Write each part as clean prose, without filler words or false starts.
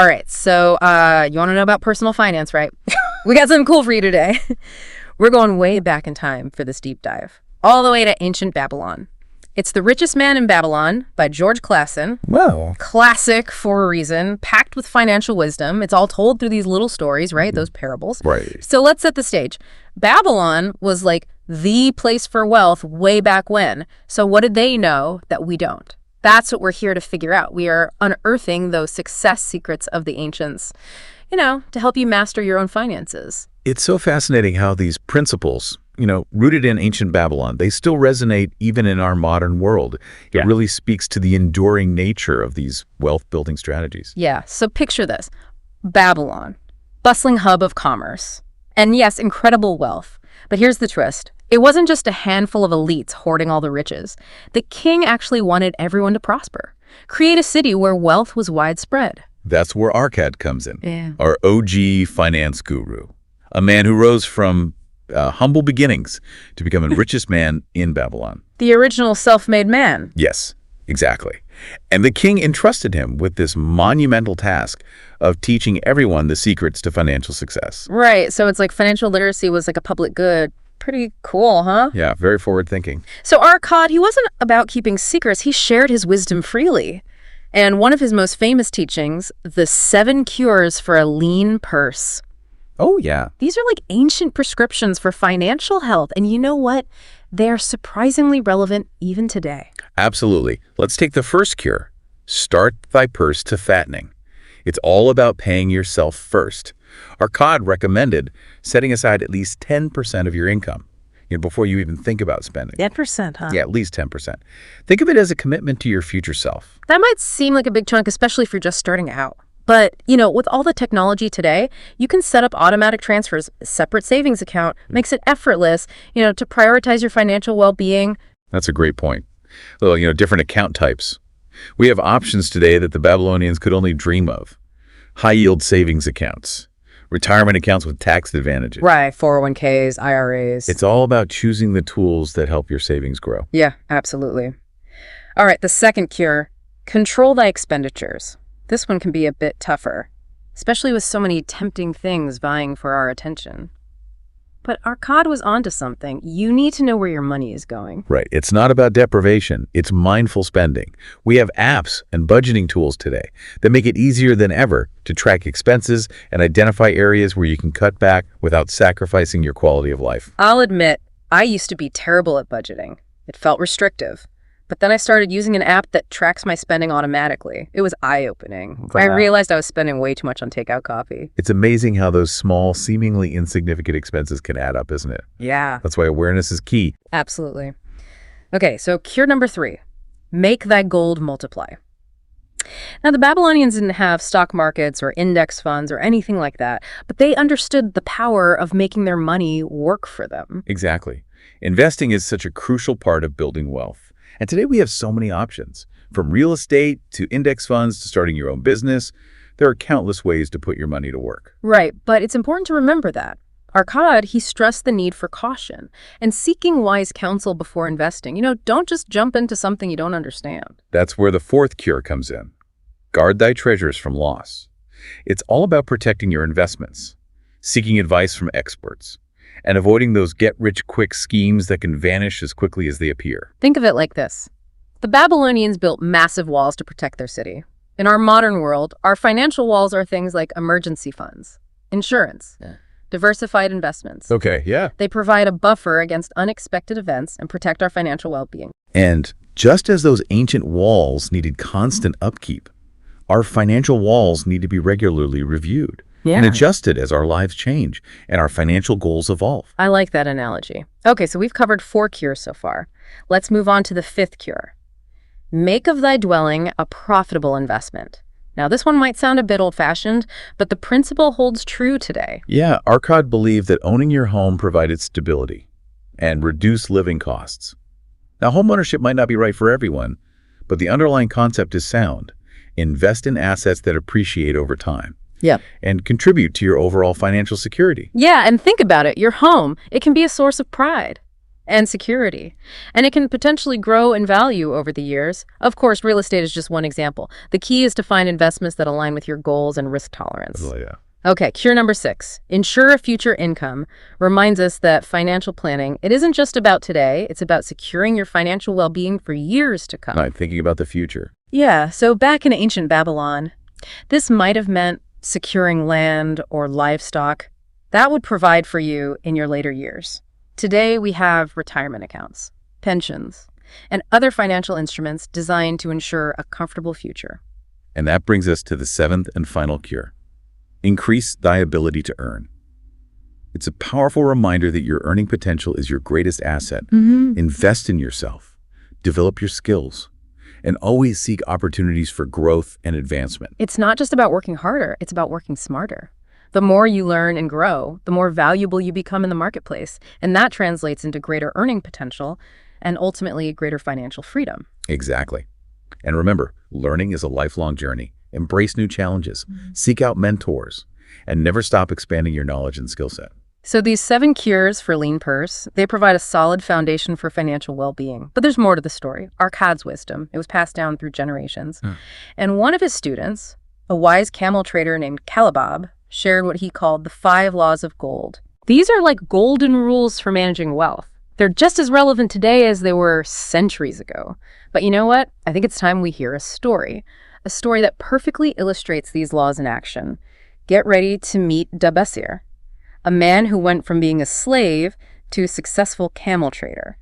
All right, so you want to know about personal finance, right? We got something cool for you today. We're going way back in time for this deep dive, all the way to ancient Babylon. It's The Richest Man in Babylon by George Clason. Well, Classic for a reason, packed with financial wisdom. It's all told through these little stories, right? Those parables. right. So let's set the stage. Babylon was like the place for wealth way back when. So what did they know that we don't? That's what we're here to figure out. We are unearthing those success secrets of the ancients, to help you master your own finances. It's so fascinating how these principles, rooted in ancient Babylon, they still resonate even in our modern world. It really speaks to the enduring nature of these wealth-building strategies. Yeah, so picture this. Babylon, bustling hub of commerce. And yes, incredible wealth. But here's the twist. It wasn't just a handful of elites hoarding all the riches. The king actually wanted everyone to prosper. Create a city where wealth was widespread. That's where Arcad comes in, Yeah. our OG finance guru, a man who rose from humble beginnings to become the richest man in Babylon. The original self-made man. Yes, exactly. And the king entrusted him with this monumental task of teaching everyone the secrets to financial success. Right, so it's like financial literacy was like a public good. Pretty cool, huh? Yeah, very forward-thinking. So Arcad, he wasn't about keeping secrets. He shared his wisdom freely. And one of his most famous teachings, the 7 cures for a lean purse. Oh, yeah. These are like ancient prescriptions for financial health. And you know what? They're surprisingly relevant even today. Absolutely. Let's take the first cure. Start thy purse to fattening. It's all about paying yourself first. Arcad recommended setting aside at least 10% of your income before you even think about spending. 10%, huh? Yeah, at least 10%. Think of it as a commitment to your future self. That might seem like a big chunk, especially if you're just starting out. But, with all the technology today, you can set up automatic transfers, a separate savings account, makes it effortless, to prioritize your financial well-being. That's a great point. Well, different account types. We have options today that the Babylonians could only dream of. High-yield savings accounts, retirement accounts with tax advantages. Right, 401ks, IRAs. It's all about choosing the tools that help your savings grow. Yeah, absolutely. All right, the second cure, control thy expenditures. This one can be a bit tougher, especially with so many tempting things vying for our attention. But Arcad was onto something. You need to know where your money is going. Right. It's not about deprivation. It's mindful spending. We have apps and budgeting tools today that make it easier than ever to track expenses and identify areas where you can cut back without sacrificing your quality of life. I'll admit, I used to be terrible at budgeting. It felt restrictive. But then I started using an app that tracks my spending automatically. It was eye-opening. Wow. I realized I was spending way too much on takeout coffee. It's amazing how those small, seemingly insignificant expenses can add up, isn't it? Yeah. That's why awareness is key. Absolutely. Okay, so cure number 3, make thy gold multiply. Now, the Babylonians didn't have stock markets or index funds or anything like that, but they understood the power of making their money work for them. Exactly. Investing is such a crucial part of building wealth. And today we have so many options, from real estate to index funds to starting your own business. There are countless ways to put your money to work. Right, but it's important to remember that. Arcad, he stressed the need for caution and seeking wise counsel before investing. Don't just jump into something you don't understand. That's where the fourth cure comes in. Guard thy treasures from loss. It's all about protecting your investments, seeking advice from experts, and avoiding those get-rich-quick schemes that can vanish as quickly as they appear. Think of it like this. The Babylonians built massive walls to protect their city. In our modern world, our financial walls are things like emergency funds, insurance, diversified investments. Okay, yeah. They provide a buffer against unexpected events and protect our financial well-being. And just as those ancient walls needed constant upkeep, our financial walls need to be regularly reviewed. And adjusted as our lives change and our financial goals evolve. I like that analogy. Okay, so we've covered 4 cures so far. Let's move on to the 5th cure. Make of thy dwelling a profitable investment. Now, this one might sound a bit old-fashioned, but the principle holds true today. Yeah, Arcad believed that owning your home provided stability and reduced living costs. Now, homeownership might not be right for everyone, but the underlying concept is sound. Invest in assets that appreciate over time. Yep. And contribute to your overall financial security. Yeah, and think about it. Your home, it can be a source of pride. and security. And it can potentially grow in value over the years. Of course, real estate is just one example. The key is to find investments that align with your goals and risk tolerance. Oh, yeah. Okay, cure number 6. Ensure a future income reminds us that financial planning, it isn't just about today, it's about securing your financial well-being for years to come. Right, thinking about the future. Yeah, so back in ancient Babylon, this might have meant securing land or livestock. That would provide for you in your later years. Today, we have retirement accounts, pensions, and other financial instruments designed to ensure a comfortable future. And that brings us to the 7th and final cure. Increase thy ability to earn. It's a powerful reminder that your earning potential is your greatest asset. Invest in yourself, develop your skills, and always seek opportunities for growth and advancement. It's not just about working harder, it's about working smarter. The more you learn and grow, the more valuable you become in the marketplace, and that translates into greater earning potential and ultimately greater financial freedom. Exactly. And remember, learning is a lifelong journey. Embrace new challenges, seek out mentors, and never stop expanding your knowledge and skill set. So these 7 cures for lean purse, they provide a solid foundation for financial well-being. But there's more to the story. Arkad's wisdom, it was passed down through generations. And one of his students, a wise camel trader named Kalabab, shared what he called the 5 laws of gold. These are like golden rules for managing wealth. They're just as relevant today as they were centuries ago. But you know what? I think it's time we hear a story that perfectly illustrates these laws in action. Get ready to meet Dabasir, a man who went from being a slave to a successful camel trader.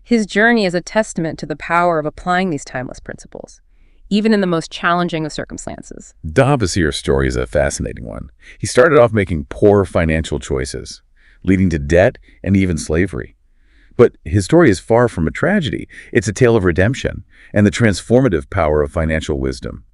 His journey is a testament to the power of applying these timeless principles, even in the most challenging of circumstances. Dabasir's story is a fascinating one. He started off making poor financial choices, leading to debt and even slavery. But his story is far from a tragedy. It's a tale of redemption and the transformative power of financial wisdom.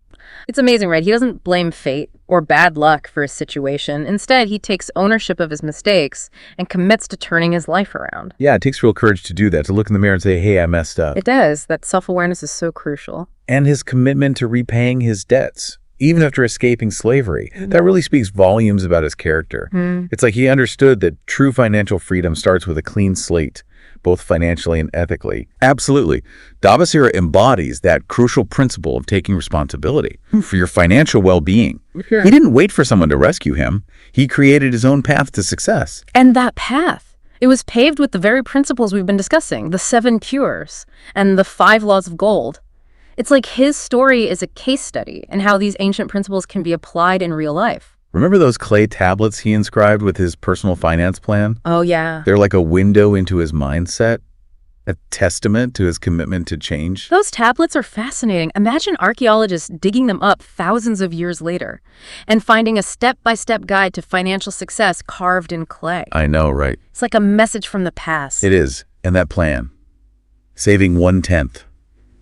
It's amazing, right? He doesn't blame fate or bad luck for his situation. Instead, he takes ownership of his mistakes and commits to turning his life around. Yeah, it takes real courage to do that, to look in the mirror and say, hey, I messed up. It does. That self-awareness is so crucial. And his commitment to repaying his debts, even after escaping slavery. That really speaks volumes about his character. It's like he understood that true financial freedom starts with a clean slate, both financially and ethically. Absolutely. Dabasir embodies that crucial principle of taking responsibility for your financial well-being. He didn't wait for someone to rescue him. He created his own path to success. And that path, it was paved with the very principles we've been discussing, the 7 cures and the 5 laws of gold. It's like his story is a case study in how these ancient principles can be applied in real life. Remember those clay tablets he inscribed with his personal finance plan? Oh, yeah. They're like a window into his mindset, a testament to his commitment to change. Those tablets are fascinating. Imagine archaeologists digging them up thousands of years later and finding a step-by-step guide to financial success carved in clay. I know, right? It's like a message from the past. It is. And that plan, saving 1/10,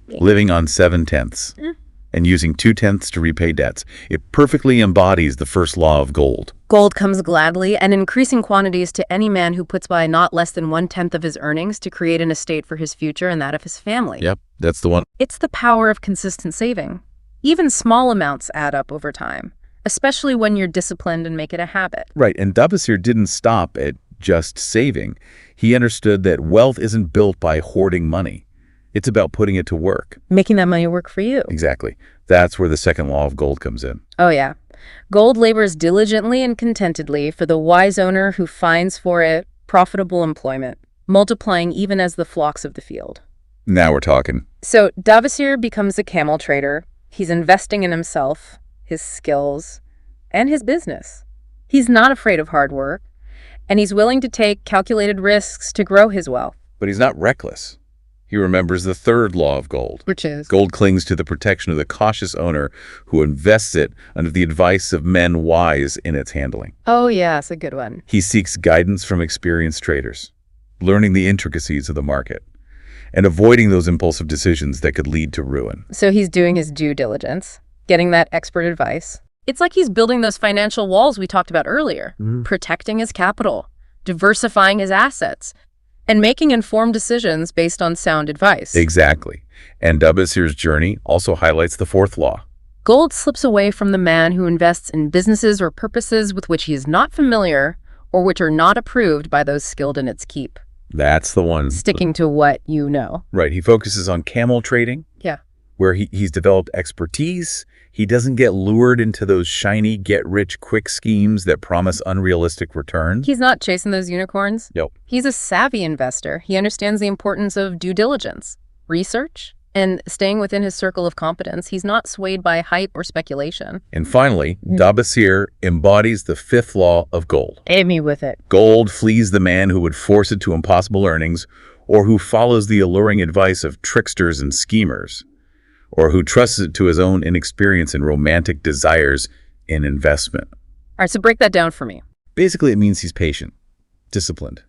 living on 7/10, and using 2/10 to repay debts, it perfectly embodies the first law of gold. Gold comes gladly and in increasing quantities to any man who puts by not less than 1/10 of his earnings to create an estate for his future and that of his family. Yep, that's the one. It's the power of consistent saving. Even small amounts add up over time, especially when you're disciplined and make it a habit. Right, and Dabasir didn't stop at just saving. He understood that wealth isn't built by hoarding money. It's about putting it to work. Making that money work for you. Exactly. That's where the second law of gold comes in. Oh, yeah. Gold labors diligently and contentedly for the wise owner who finds for it profitable employment, multiplying even as the flocks of the field. Now we're talking. So Dabasir becomes a camel trader. He's investing in himself, his skills, and his business. He's not afraid of hard work, and he's willing to take calculated risks to grow his wealth. But he's not reckless. He remembers the third law of gold. Which is? Gold clings to the protection of the cautious owner who invests it under the advice of men wise in its handling. Oh, yeah, it's a good one. He seeks guidance from experienced traders, learning the intricacies of the market, and avoiding those impulsive decisions that could lead to ruin. So he's doing his due diligence, getting that expert advice. It's like he's building those financial walls we talked about earlier, protecting his capital, diversifying his assets, and making informed decisions based on sound advice. Exactly. And Dabasir's journey also highlights the fourth law. Gold slips away from the man who invests in businesses or purposes with which he is not familiar or which are not approved by those skilled in its keep. That's the one. Sticking to what you know. Right. He focuses on camel trading, Yeah. where he's developed expertise. He doesn't get lured into those shiny, get-rich-quick schemes that promise unrealistic returns. He's not chasing those unicorns. Yep. He's a savvy investor. He understands the importance of due diligence, research, and staying within his circle of competence. He's not swayed by hype or speculation. And finally, Dabassir embodies the fifth law of gold. Hit me with it. Gold flees the man who would force it to impossible earnings, or who follows the alluring advice of tricksters and schemers, or who trusts it to his own inexperience and romantic desires in investment. All right, so break that down for me. Basically, it means he's patient, disciplined,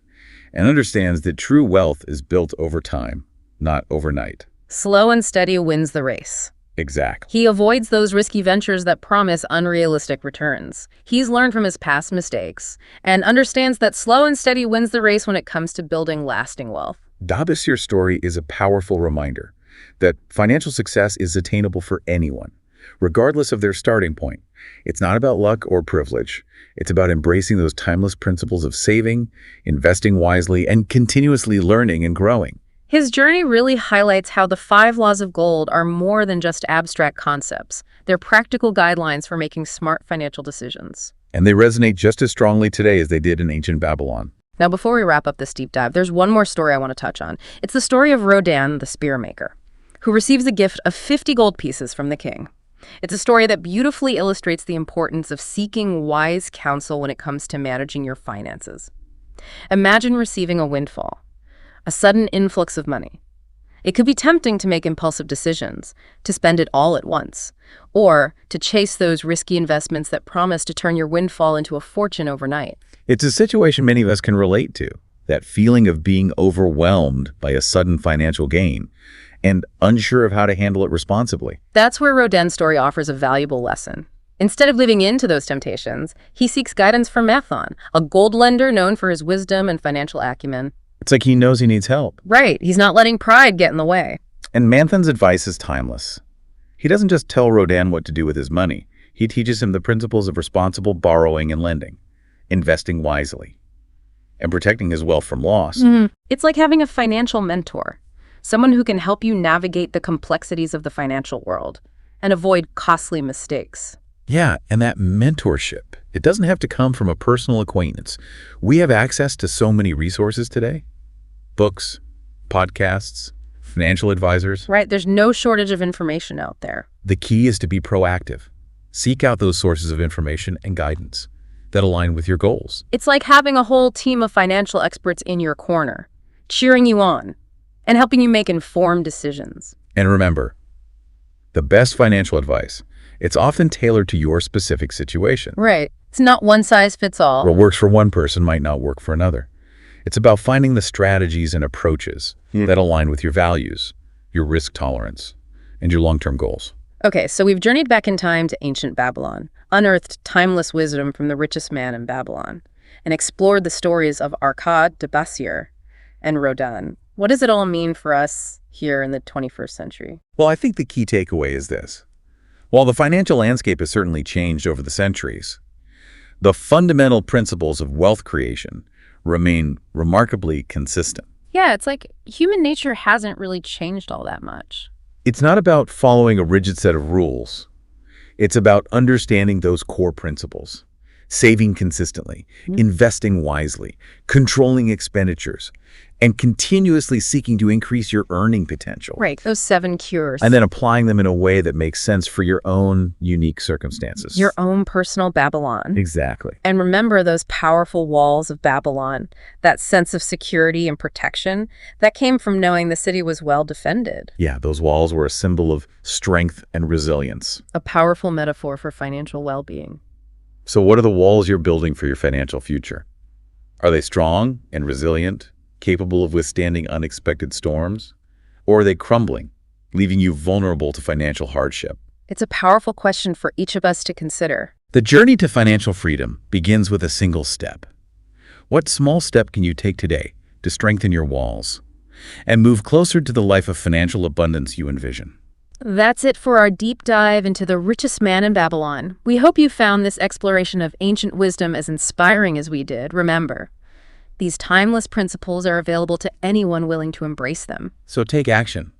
and understands that true wealth is built over time, not overnight. Slow and steady wins the race. Exactly. He avoids those risky ventures that promise unrealistic returns. He's learned from his past mistakes and understands that slow and steady wins the race when it comes to building lasting wealth. Dabassir's story is a powerful reminder that financial success is attainable for anyone, regardless of their starting point. It's not about luck or privilege. It's about embracing those timeless principles of saving, investing wisely, and continuously learning and growing. His journey really highlights how the 5 laws of gold are more than just abstract concepts. They're practical guidelines for making smart financial decisions. And they resonate just as strongly today as they did in ancient Babylon. Now, before we wrap up this deep dive, there's one more story I want to touch on. It's the story of Rodan, the spear maker, who receives a gift of 50 gold pieces from the king. It's a story that beautifully illustrates the importance of seeking wise counsel when it comes to managing your finances. Imagine receiving a windfall, a sudden influx of money. It could be tempting to make impulsive decisions, to spend it all at once, or to chase those risky investments that promise to turn your windfall into a fortune overnight. It's a situation many of us can relate to, that feeling of being overwhelmed by a sudden financial gain and unsure of how to handle it responsibly. That's where Rodin's story offers a valuable lesson. Instead of giving in to those temptations, he seeks guidance from Mathon, a gold lender known for his wisdom and financial acumen. It's like he knows he needs help. Right, he's not letting pride get in the way. And Manthon's advice is timeless. He doesn't just tell Rodin what to do with his money. He teaches him the principles of responsible borrowing and lending, investing wisely, and protecting his wealth from loss. It's like having a financial mentor, someone who can help you navigate the complexities of the financial world and avoid costly mistakes. Yeah, and that mentorship, it doesn't have to come from a personal acquaintance. We have access to so many resources today. Books, podcasts, financial advisors. Right, there's no shortage of information out there. The key is to be proactive. Seek out those sources of information and guidance that align with your goals. It's like having a whole team of financial experts in your corner, cheering you on and helping you make informed decisions. And remember, the best financial advice, it's often tailored to your specific situation. Right. It's not one size fits all. What works for one person might not work for another. It's about finding the strategies and approaches that align with your values, your risk tolerance, and your long-term goals. Okay, so we've journeyed back in time to ancient Babylon, unearthed timeless wisdom from the richest man in Babylon, and explored the stories of Arkad, Dabassir, and Rodin. What does it all mean for us here in the 21st century? Well, I think the key takeaway is this. While the financial landscape has certainly changed over the centuries, the fundamental principles of wealth creation remain remarkably consistent. Yeah, it's like human nature hasn't really changed all that much. It's not about following a rigid set of rules. It's about understanding those core principles, saving consistently, investing wisely, controlling expenditures, and continuously seeking to increase your earning potential. Right, those 7 cures. And then applying them in a way that makes sense for your own unique circumstances. Your own personal Babylon. Exactly. And remember those powerful walls of Babylon, that sense of security and protection that came from knowing the city was well defended. Yeah, those walls were a symbol of strength and resilience. A powerful metaphor for financial well-being. So what are the walls you're building for your financial future? Are they strong and resilient, capable of withstanding unexpected storms? Or are they crumbling, leaving you vulnerable to financial hardship? It's a powerful question for each of us to consider. The journey to financial freedom begins with a single step. What small step can you take today to strengthen your walls and move closer to the life of financial abundance you envision? That's it for our deep dive into the richest man in Babylon. We hope you found this exploration of ancient wisdom as inspiring as we did. Remember, These timeless principles are available to anyone willing to embrace them. So take action,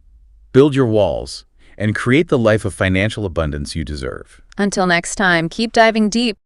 build your walls, and create the life of financial abundance you deserve. Until next time, keep diving deep.